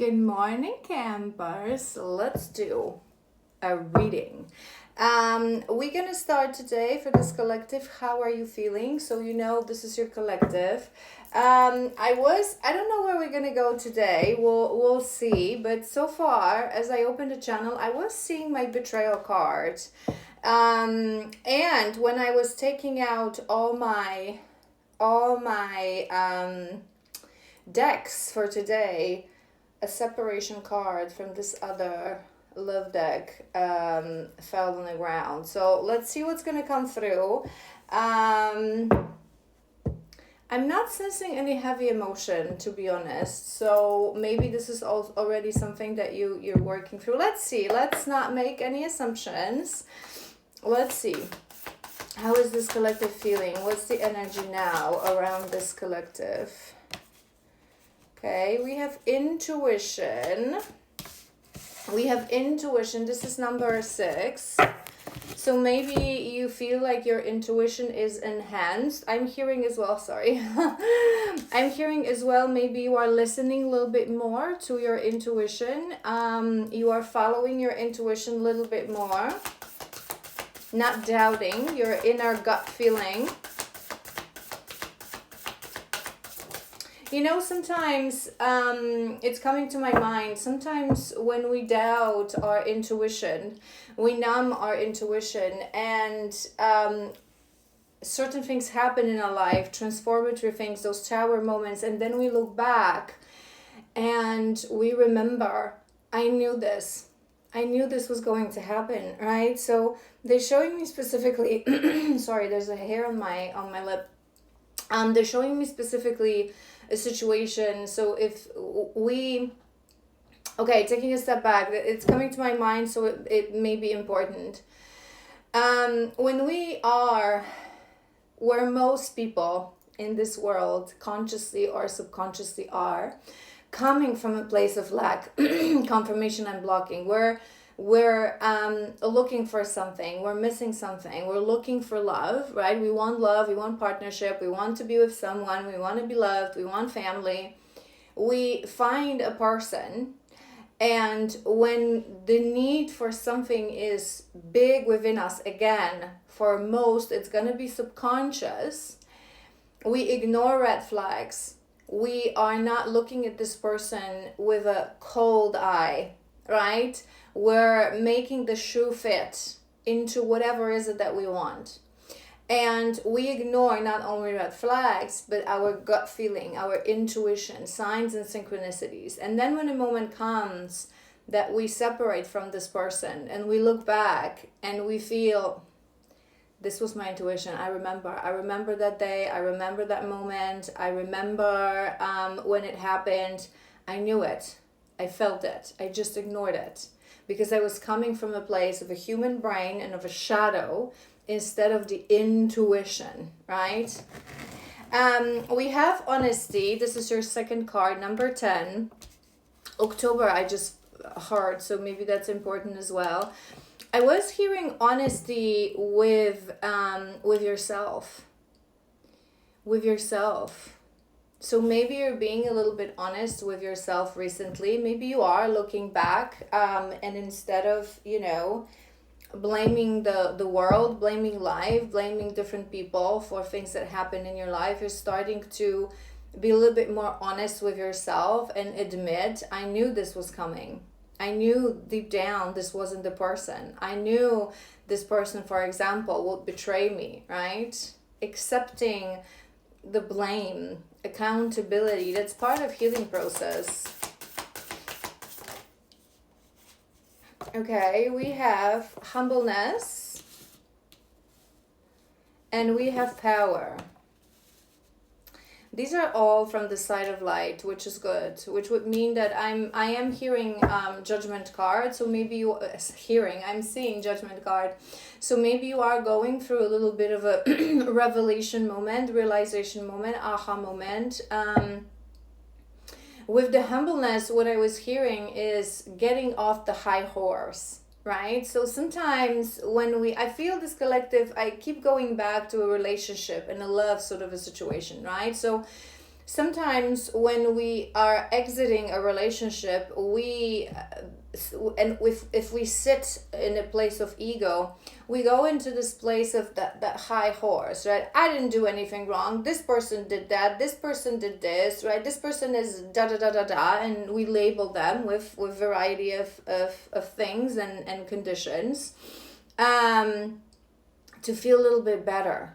Good morning, campers. Let's do a reading. We're gonna start today for this collective. How are you feeling? So you know this is your collective. I don't know where we're gonna go today. We'll see. But so far, as I opened the channel, I was seeing my betrayal card. And when I was taking out all my decks for today, a separation card from this other love deck fell on the ground. So let's see what's gonna come through. I'm not sensing any heavy emotion, to be honest. So maybe this is already something that you're working through. Let's see. Let's not make any assumptions. Let's see. How is this collective feeling? What's the energy now around this collective? Okay, we have intuition. This is number 6. So maybe you feel like your intuition is enhanced. I'm hearing as well, I'm hearing as well, maybe you are listening a little bit more to your intuition. You are following your intuition a little bit more. Not doubting your inner gut feeling. You know, sometimes it's coming to my mind, sometimes when we doubt our intuition, we numb our intuition, and certain things happen in our life, transformative things, those tower moments, and then we look back and we remember, I knew this was going to happen, right? So they're showing me specifically, sorry, there's a hair on my lip. They're showing me specifically a situation. So if we, okay, taking a step back, it's coming to my mind, so it may be important. When we are where most people in this world, consciously or subconsciously, are coming from a place of lack, confirmation and blocking, where we're looking for something, we're missing something, we're looking for love, right? We want love, we want partnership, we want to be with someone, we want to be loved, we want family. We find a person, and when the need for something is big within us, again, for most, it's going to be subconscious. We ignore red flags. We are not looking at this person with a cold eye, right? We're making the shoe fit into whatever is it that we want. And we ignore not only red flags, but our gut feeling, our intuition, signs and synchronicities. And then when a moment comes that we separate from this person and we look back and we feel, this was my intuition. I remember that day. I remember that moment. I remember when it happened. I knew it. I felt it. I just ignored it because I was coming from a place of a human brain and of a shadow instead of the intuition, right? We have honesty. This is your second card, number 10. October, I just heard, so maybe that's important as well. I was hearing honesty with yourself. So maybe you're being a little bit honest with yourself recently. Maybe you are looking back, and instead of, blaming the world, blaming life, blaming different people for things that happen in your life, you're starting to be a little bit more honest with yourself and admit, I knew this was coming. I knew deep down this wasn't the person. I knew this person, for example, would betray me, right? Accepting the blame, accountability, that's part of healing process. Okay, we have humbleness and we have power. These are all from the side of light, which is good, which would mean that I am hearing judgment card. So maybe I'm seeing judgment card. So maybe you are going through a little bit of a revelation moment, realization moment, aha moment. With the humbleness, what I was hearing is getting off the high horse, right? So sometimes when I feel this collective, I keep going back to a relationship and a love sort of a situation, right? So sometimes when we are exiting a relationship, and if we sit in a place of ego, we go into this place of that high horse, right? I didn't do anything wrong, this person did that, this person did this, right? This person is da da da da da, and we label them with variety of things and conditions, to feel a little bit better,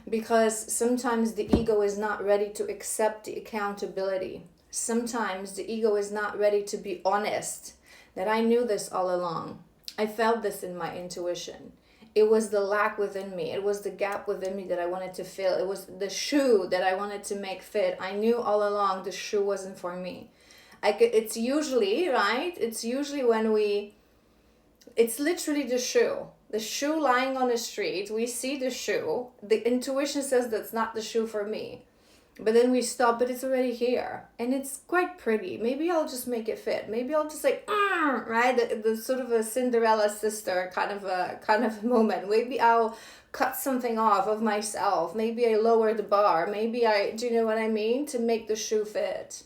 because sometimes the ego is not ready to accept the accountability. Sometimes the ego is not ready to be honest that I knew this all along. I felt this in my intuition. It was the lack within me. It was the gap within me that I wanted to fill. It was the shoe that I wanted to make fit. I knew all along the shoe wasn't for me. It's usually, right? It's usually it's literally the shoe. The shoe lying on the street. We see the shoe. The intuition says that's not the shoe for me. But then we stop, but it's already here. And it's quite pretty. Maybe I'll just make it fit. Maybe I'll just right? The sort of a Cinderella sister kind of a moment. Maybe I'll cut something off of myself. Maybe I lower the bar. Do you know what I mean? To make the shoe fit.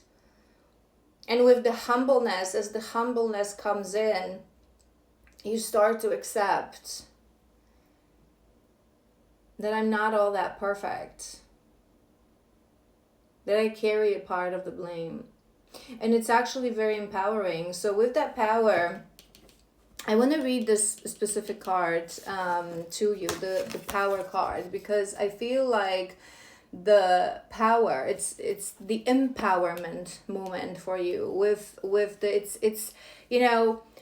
And with the humbleness, as the humbleness comes in, you start to accept that I'm not all that perfect, that I carry a part of the blame. And it's actually very empowering. So with that power, I want to read this specific card to you, the power card, because I feel like the power, it's the empowerment moment for you with it's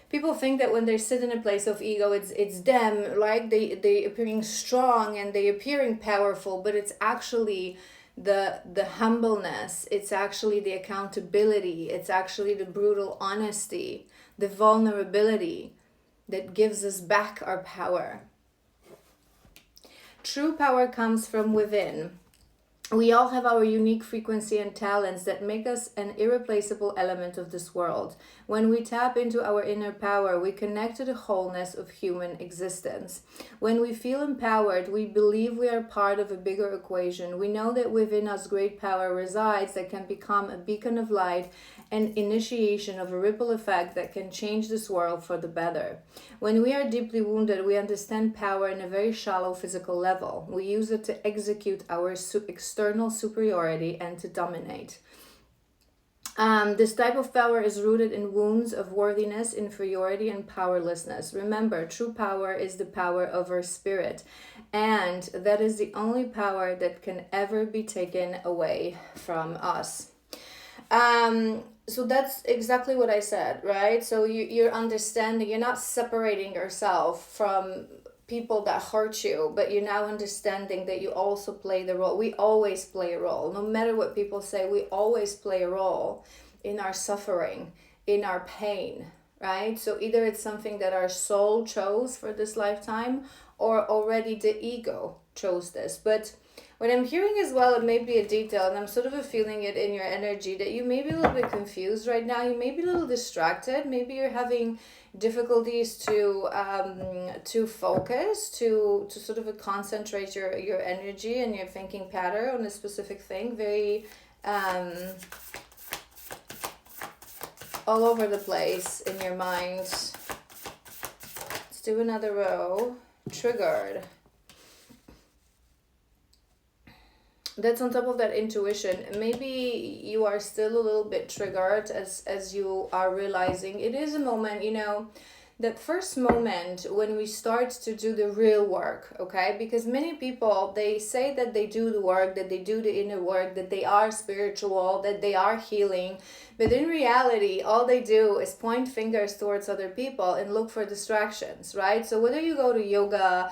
people think that when they sit in a place of ego, it's them, like they appearing strong and they appearing powerful, but it's actually the humbleness, it's actually the accountability, it's actually the brutal honesty, the vulnerability that gives us back our power. True power comes from within. We all have our unique frequency and talents that make us an irreplaceable element of this world. When we tap into our inner power, we connect to the wholeness of human existence. When we feel empowered, we believe we are part of a bigger equation. We know that within us great power resides that can become a beacon of light and initiation of a ripple effect that can change this world for the better. When we are deeply wounded, we understand power in a very shallow physical level. We use it to execute our external superiority and to dominate. This type of power is rooted in wounds of worthiness, inferiority, and powerlessness. Remember, true power is the power of our spirit, and that is the only power that can ever be taken away from us. So that's exactly what I said, right? So you're understanding, you're not separating yourself from people that hurt you, but you're now understanding that you also play the role. We always play a role. No matter what people say, we always play a role in our suffering, in our pain, right? So either it's something that our soul chose for this lifetime, or already the ego chose this. But what I'm hearing as well, it may be a detail, and I'm sort of feeling it in your energy, that you may be a little bit confused right now. You may be a little distracted. Maybe you're having difficulties to focus, to sort of concentrate your energy and your thinking pattern on a specific thing. Very all over the place in your mind. Let's do another row. Triggered. That's on top of that intuition. Maybe you are still a little bit triggered as you are realizing it is a moment, that first moment when we start to do the real work, okay? Because many people, they say that they do the work, that they do the inner work, that they are spiritual, that they are healing. But in reality, all they do is point fingers towards other people and look for distractions, right? So whether you go to yoga,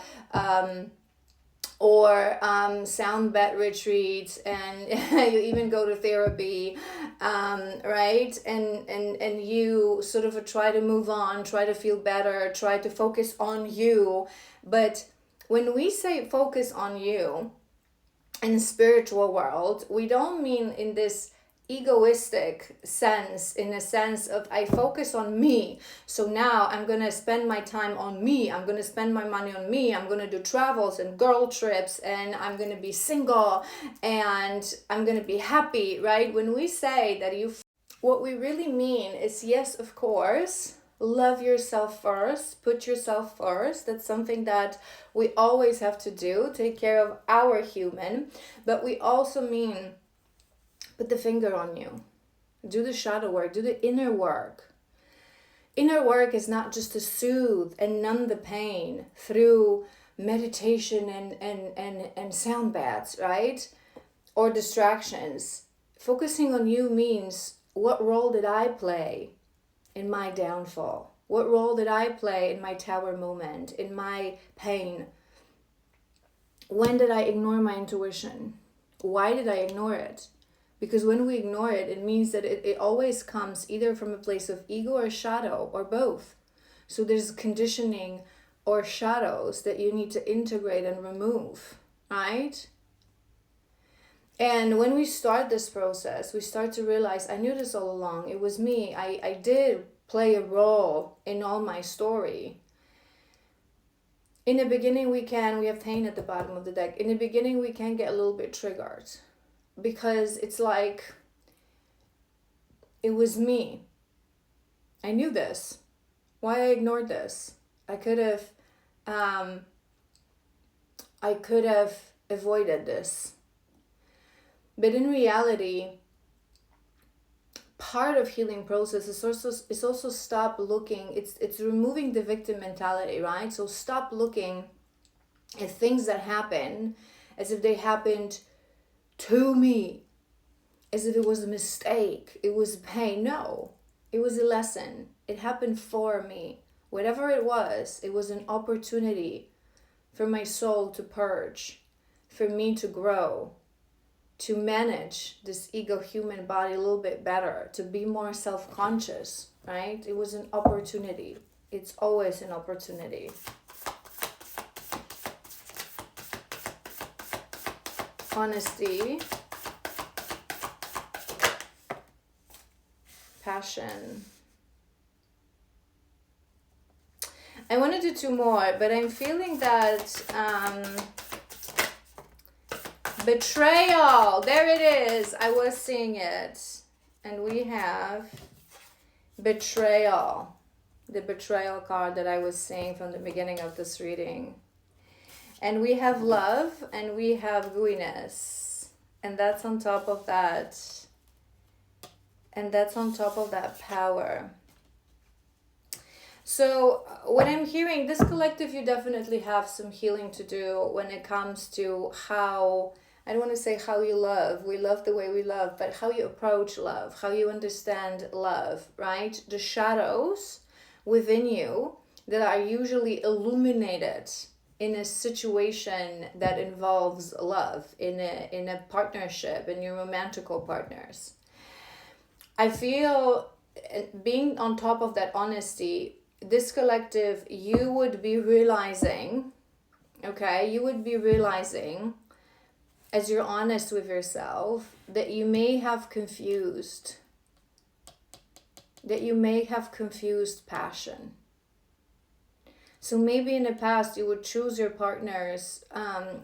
or sound bed retreats, and you even go to therapy, right? And you sort of try to move on, try to feel better, try to focus on you. But when we say focus on you in the spiritual world, we don't mean in this egoistic sense, in a sense of I focus on me. So now I'm going to spend my time on me. I'm going to spend my money on me. I'm going to do travels and girl trips, and I'm going to be single, and I'm going to be happy, right? When we say that what we really mean is, yes, of course, love yourself first, put yourself first. That's something that we always have to do, take care of our human. But we also mean, put the finger on you. Do the shadow work. Do the inner work. Inner work is not just to soothe and numb the pain through meditation and sound baths, right? Or distractions. Focusing on you means, what role did I play in my downfall? What role did I play in my tower moment, in my pain? When did I ignore my intuition? Why did I ignore it? Because when we ignore it, it means that it always comes either from a place of ego or shadow, or both. So there's conditioning or shadows that you need to integrate and remove, right? And when we start this process, we start to realize, I knew this all along. It was me. I did play a role in all my story. In the beginning, we have pain at the bottom of the deck. In the beginning, we can get a little bit triggered, because it's like, it was me. I knew this. Why I ignored this? I could have avoided this. But in reality, part of healing process is also stop looking. It's removing the victim mentality, right? So stop looking at things that happen as if they happened to me, as if it was a mistake, it was pain. No, it was a lesson. It happened for me. Whatever it was an opportunity for my soul to purge, for me to grow, to manage this ego human body a little bit better, to be more self-conscious, right? It was an opportunity. It's always an opportunity. Honesty, passion. I want to do two more, but I'm feeling that betrayal. There it is. I was seeing it. And we have betrayal. The betrayal card that I was seeing from the beginning of this reading. And we have love, and we have gooiness. And that's on top of that. And that's on top of that power. So what I'm hearing, this collective, you definitely have some healing to do when it comes to how, I don't want to say how you love. We love the way we love, but how you approach love, how you understand love, right? The shadows within you that are usually illuminated in a situation that involves love, in a partnership, in your romantical partners. I feel, being on top of that honesty, this collective, you would be realizing, okay, you would be realizing, as you're honest with yourself, that you may have confused passion. So maybe in the past you would choose your partners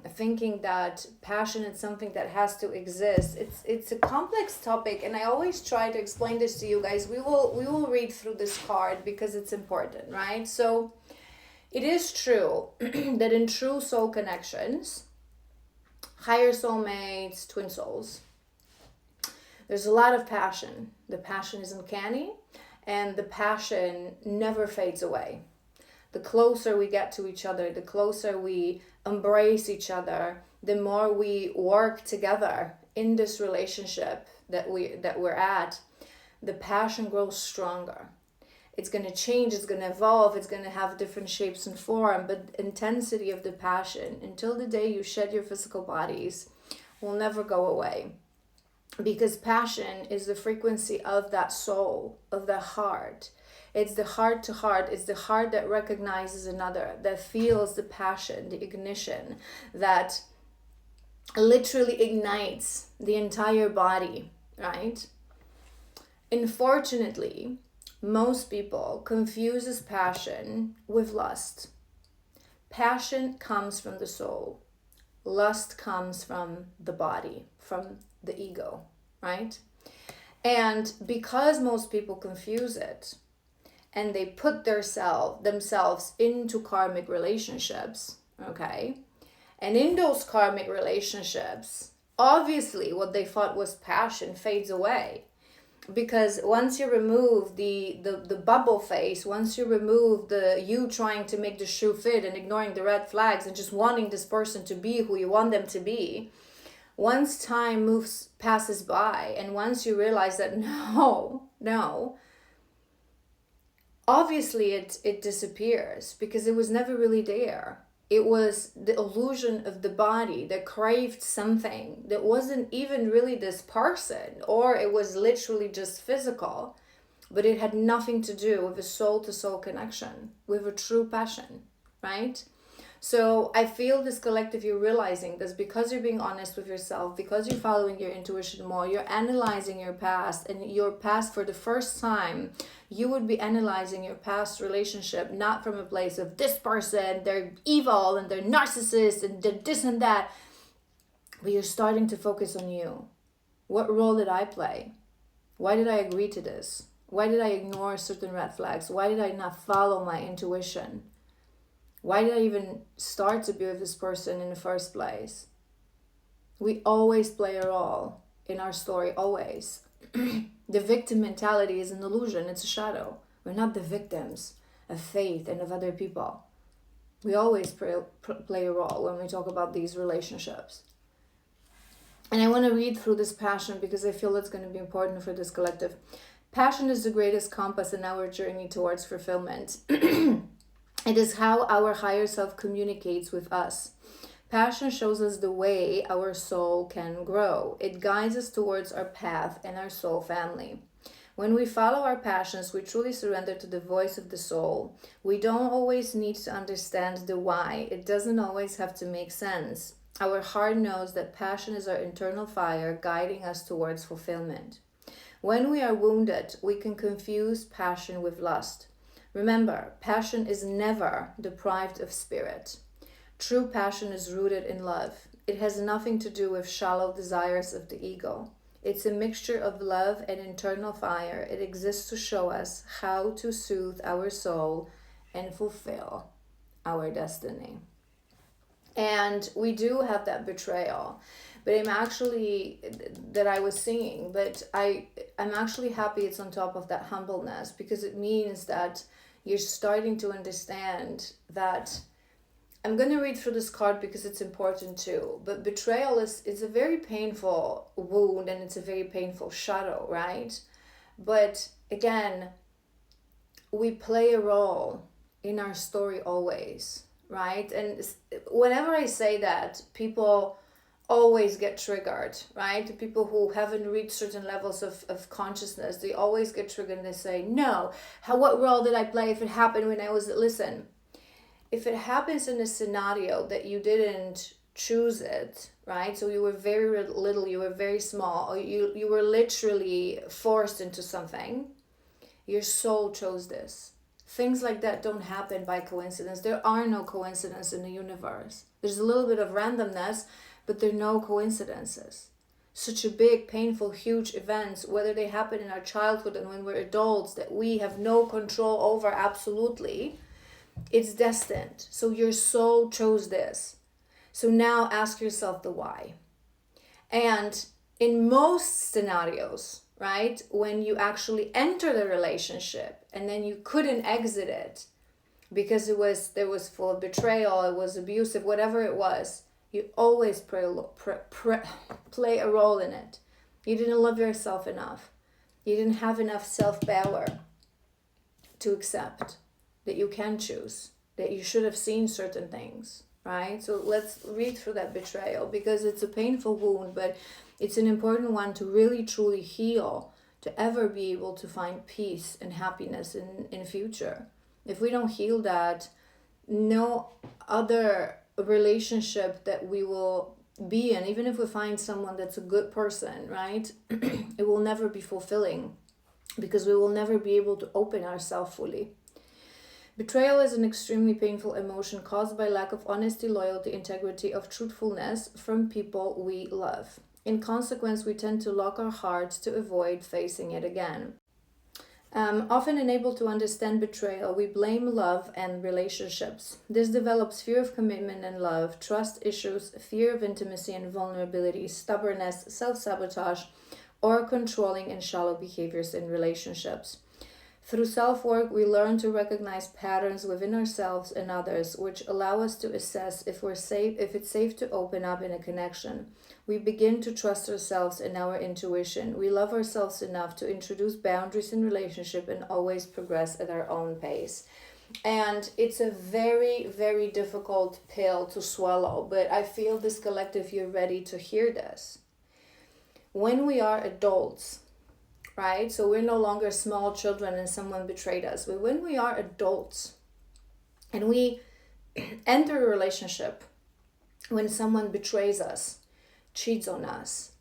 thinking that passion is something that has to exist. It's a complex topic, and I always try to explain this to you guys. We will read through this card because it's important, right? So it is true that in true soul connections, higher soulmates, twin souls, there's a lot of passion. The passion is uncanny, and the passion never fades away. The closer we get to each other, the closer we embrace each other, the more we work together in this relationship that we're at, the passion grows stronger. It's going to change, it's going to evolve, it's going to have different shapes and form, but intensity of the passion, until the day you shed your physical bodies, will never go away. Because passion is the frequency of that soul, of the heart. It's the heart to heart. It's the heart that recognizes another, that feels the passion, the ignition, that literally ignites the entire body. right? Unfortunately, most people confuses passion with lust. Passion comes from the soul. Lust comes from the body, from the ego, right? And because most people confuse it and they put themselves into karmic relationships, okay? And in those karmic relationships, obviously what they thought was passion fades away. Because once you remove the bubble face, once you remove the you trying to make the shoe fit and ignoring the red flags and just wanting this person to be who you want them to be, once time passes by, and once you realize that no, obviously it disappears because it was never really there. It was the illusion of the body that craved something that wasn't even really this person, or it was literally just physical, but it had nothing to do with a soul-to-soul connection, with a true passion, right? So I feel this collective, you're realizing this because you're being honest with yourself, because you're following your intuition more, you're analyzing your past, and your past for the first time, you would be analyzing your past relationship, not from a place of this person, they're evil and they're narcissists and they're this and that, but you're starting to focus on you. What role did I play? Why did I agree to this? Why did I ignore certain red flags? Why did I not follow my intuition? Why did I even start to be with this person in the first place? We always play a role in our story, always. The victim mentality is an illusion, it's a shadow. We're not the victims of fate and of other people. We always play a role when we talk about these relationships. And I want to read through this passion because I feel it's going to be important for this collective. Passion is the greatest compass in our journey towards fulfillment. It is how our higher self communicates with us. Passion shows us the way our soul can grow. It guides us towards our path and our soul family. When we follow our passions, we truly surrender to the voice of the soul. We don't always need to understand the why. It doesn't always have to make sense. Our heart knows that passion is our internal fire guiding us towards fulfillment. When we are wounded, we can confuse passion with lust. Remember, passion is never deprived of spirit. True passion is rooted in love. It has nothing to do with shallow desires of the ego. It's a mixture of love and internal fire. It exists to show us how to soothe our soul and fulfill our destiny. And we do have that betrayal, but I was seeing, but I'm actually happy it's on top of that humbleness, because it means that you're starting to understand that. I'm going to read through this card because it's important too, but betrayal is a very painful wound, and it's a very painful shadow, right? But again, we play a role in our story always, right? And whenever I say that, people always get triggered, right? The people who haven't reached certain levels of consciousness, they always get triggered and they say, no, what role did I play if it happened when I was, listen, if it happens in a scenario that you didn't choose it, right? So you were very little, you were very small, or you were literally forced into something, your soul chose this. Things like that don't happen by coincidence. There are no coincidences in the universe. There's a little bit of randomness, but there are no coincidences. Such a big, painful, huge events, whether they happen in our childhood and when we're adults, that we have no control over, absolutely, it's destined. So your soul chose this. So now ask yourself the why. And in most scenarios, right, when you actually enter the relationship and then you couldn't exit it because there was full of betrayal, it was abusive, whatever it was, you always play a role in it. You didn't love yourself enough. You didn't have enough self-power to accept that you can choose, that you should have seen certain things, right? So let's read through that betrayal, because it's a painful wound, but it's an important one to really truly heal, to ever be able to find peace and happiness in future. If we don't heal that, no other relationship that we will be in, even if we find someone that's a good person, right? It will never be fulfilling because we will never be able to open ourselves fully. Betrayal is an extremely painful emotion caused by lack of honesty, loyalty, integrity, of truthfulness from people we love. In consequence, we tend to lock our hearts to avoid facing it again. Often unable to understand betrayal, we blame love and relationships. This develops fear of commitment and love, trust issues, fear of intimacy and vulnerability, stubbornness, self-sabotage, or controlling and shallow behaviors in relationships. Through self-work, we learn to recognize patterns within ourselves and others, which allow us to assess if it's safe to open up in a connection. We begin to trust ourselves and our intuition. We love ourselves enough to introduce boundaries in relationship and always progress at our own pace. And it's a very, very difficult pill to swallow, but I feel this collective, you're ready to hear this. When we are adults, right? So we're no longer small children and someone betrayed us. But when we are adults and we enter a relationship, when someone betrays us, cheats on us,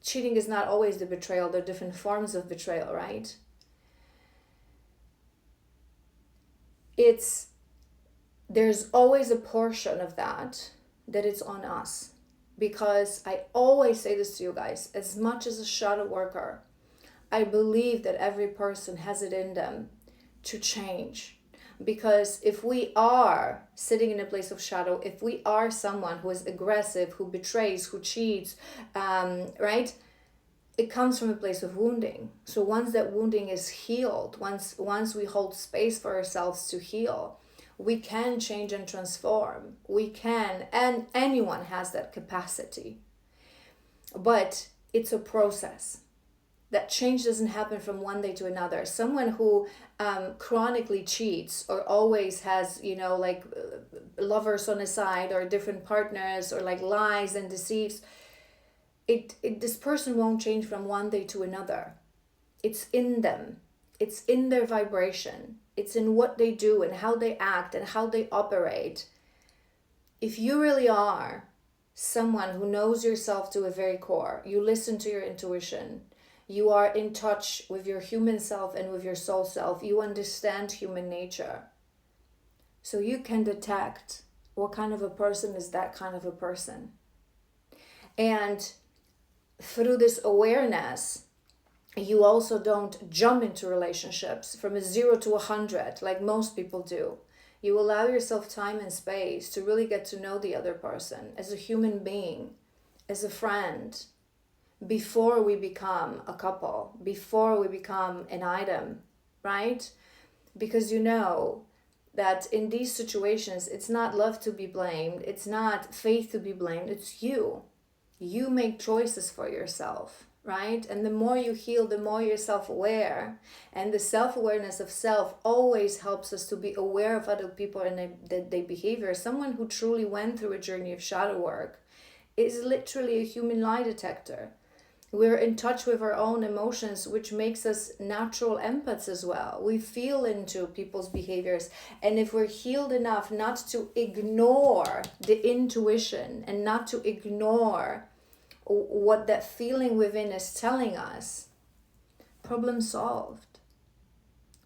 cheating is not always the betrayal. There are different forms of betrayal, right? There's always a portion of that it's on us. Because I always say this to you guys, as much as a shadow worker, I believe that every person has it in them to change. Because if we are sitting in a place of shadow, if we are someone who is aggressive, who betrays, who cheats, right? It comes from a place of wounding. So once that wounding is healed, once we hold space for ourselves to heal, we can change and transform. We can, and anyone has that capacity. But it's a process. That change doesn't happen from one day to another. Someone who chronically cheats or always has, lovers on his side or different partners or like lies and deceives, this person won't change from one day to another. It's in them. It's in their vibration. It's in what they do and how they act and how they operate. If you really are someone who knows yourself to a very core, you listen to your intuition, you are in touch with your human self and with your soul self, you understand human nature. So you can detect what kind of a person is that kind of a person. And through this awareness, you also don't jump into relationships from a 0 to 100 like most people do. You allow yourself time and space to really get to know the other person as a human being, as a friend, before we become a couple, before we become an item, right? Because you know that in these situations, it's not love to be blamed, it's not faith to be blamed, it's you. You make choices for yourself. Right? And the more you heal, the more you're self-aware. And the self-awareness of self always helps us to be aware of other people and their behavior. Someone who truly went through a journey of shadow work is literally a human lie detector. We're in touch with our own emotions, which makes us natural empaths as well. We feel into people's behaviors. And if we're healed enough not to ignore the intuition and not to ignore what that feeling within is telling us, problem solved.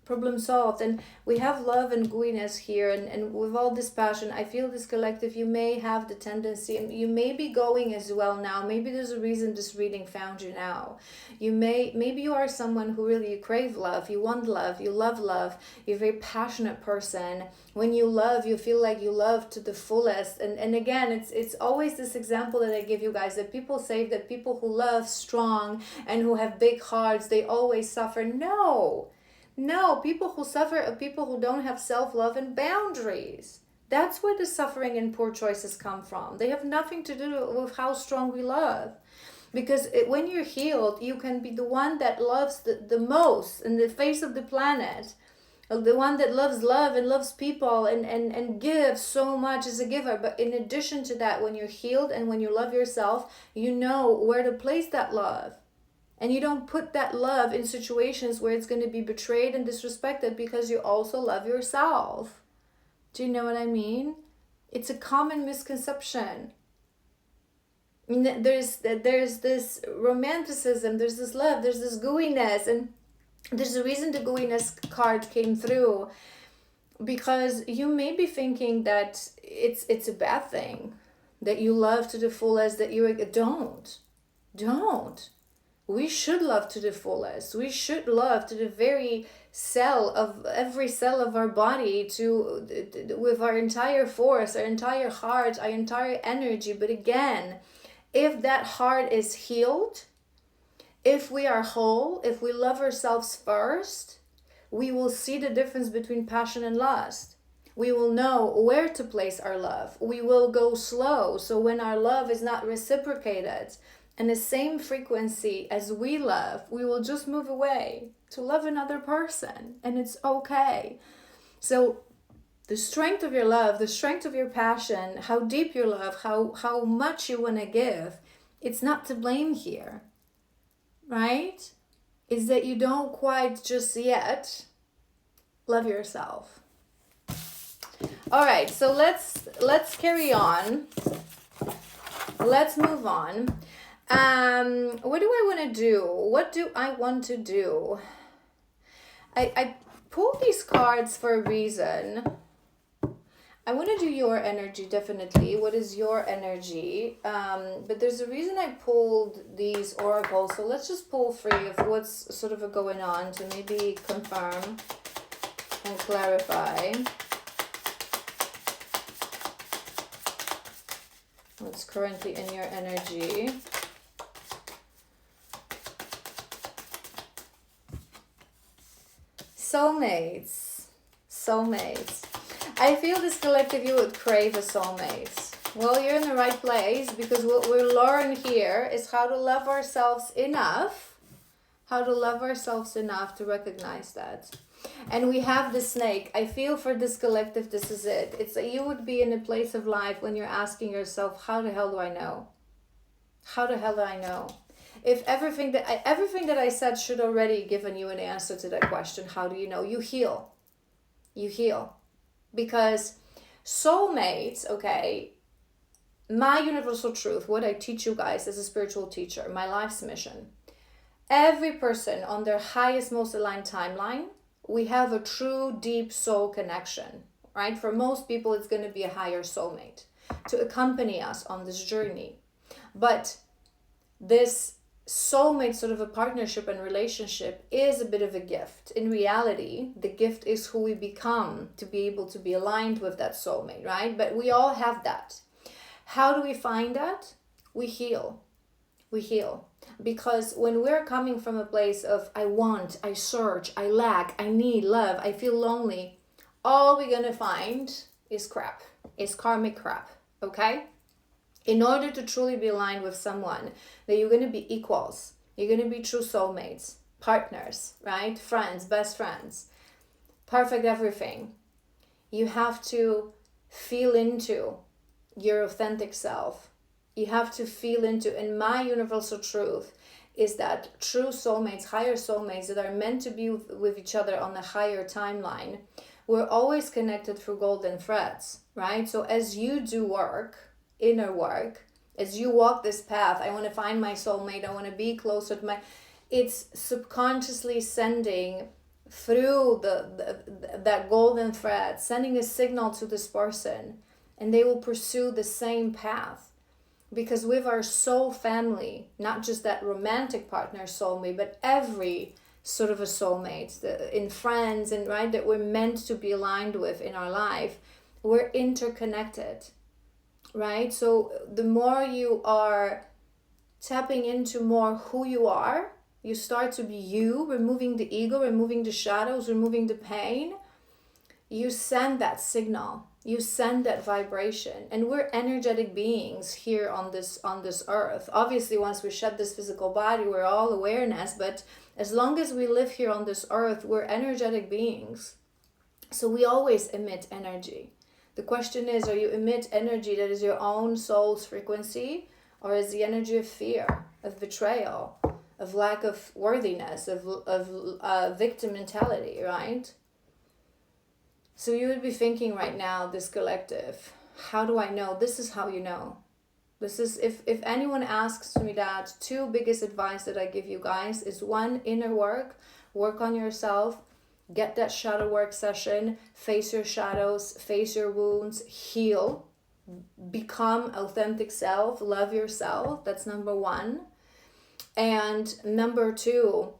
Problem solved. And we have love and gooiness here, and with all this passion, I feel this collective, you may have the tendency, and you may be going as well now. Maybe there's a reason this reading found you now. Maybe you are someone who really, you crave love, you want love, you love love, you're a very passionate person. When you love, you feel like you love to the fullest. And again, it's always this example that I give you guys, that people say that people who love strong and who have big hearts, they always suffer. No, people who suffer are people who don't have self-love and boundaries. That's where the suffering and poor choices come from. They have nothing to do with how strong we love. Because when you're healed, you can be the one that loves the most in the face of the planet. The one that loves love and loves people and gives so much as a giver. But in addition to that, when you're healed and when you love yourself, you know where to place that love. And you don't put that love in situations where it's going to be betrayed and disrespected, because you also love yourself. Do you know what I mean? It's a common misconception. There's this romanticism, there's this love, there's this gooiness, and there's a reason the gooiness card came through, because you may be thinking that it's a bad thing, that you love to the fullest, that you don't. We should love to the fullest. We should love to the very every cell of our body, to with our entire force, our entire heart, our entire energy. But again, if that heart is healed, if we are whole, if we love ourselves first, we will see the difference between passion and lust. We will know where to place our love. We will go slow. So when our love is not reciprocated and the same frequency as we love, we will just move away to love another person. And it's okay. So the strength of your love, the strength of your passion, how deep your love, how much you want to give, it's not to blame here, right? Is that you don't quite just yet love yourself. All right, so let's carry on. Let's move on. What do I want to do? What do I want to do? I pulled these cards for a reason. I want to do your energy, definitely. What is your energy? But there's a reason I pulled these oracles. So let's just pull 3 of what's sort of going on to maybe confirm and clarify what's currently in your energy. Soulmates. I feel this collective, you would crave a soulmate. Well, you're in the right place, because what we learn here is how to love ourselves enough. To recognize that. And we have the snake. I feel for this collective, this is it. It's that you would be in a place of life when you're asking yourself, how the hell do I know? If everything that I said should already given you an answer to that question, how do you know? You heal. Because soulmates, okay, my universal truth, what I teach you guys as a spiritual teacher, my life's mission. Every person on their highest, most aligned timeline, we have a true, deep soul connection, right? For most people, it's going to be a higher soulmate to accompany us on this journey. But this soulmate sort of a partnership and relationship is a bit of a gift. In reality, the gift is who we become to be able to be aligned with that soulmate, right? But we all have that. How do we find that? We heal. Because when we're coming from a place of I want, I search, I lack, I need love, I feel lonely, all we're going to find is crap, is karmic crap, okay? In order to truly be aligned with someone, that you're going to be equals, you're going to be true soulmates, partners, right? Friends, best friends, perfect everything. You have to feel into your authentic self. You have to feel into, and my universal truth is that true soulmates, higher soulmates that are meant to be with each other on a higher timeline, we're always connected through golden threads, right? So as you do work, inner work, as you walk this path, I want to find my soulmate, I want to be closer to it's subconsciously sending through that golden thread, sending a signal to this person, and they will pursue the same path. Because with our soul family, not just that romantic partner soulmate, but every sort of a soulmate in friends, and right, that we're meant to be aligned with in our life, we're interconnected, right? So the more you are tapping into more who you are, you start to be you, removing the ego, removing the shadows, removing the pain. You send that signal. You send that vibration, and we're energetic beings here on this earth. Obviously, once we shed this physical body, we're all awareness, but as long as we live here on this earth, we're energetic beings. So we always emit energy. The question is, are you emit energy that is your own soul's frequency, or is the energy of fear, of betrayal, of lack of worthiness, of victim mentality, right? So you would be thinking right now, this collective, how do I know? This is how you know. This is, if anyone asks me that, two biggest advice that I give you guys is one, inner work. Work on yourself. Get that shadow work session. Face your shadows. Face your wounds. Heal. Become authentic self. Love yourself. That's number one. And number two,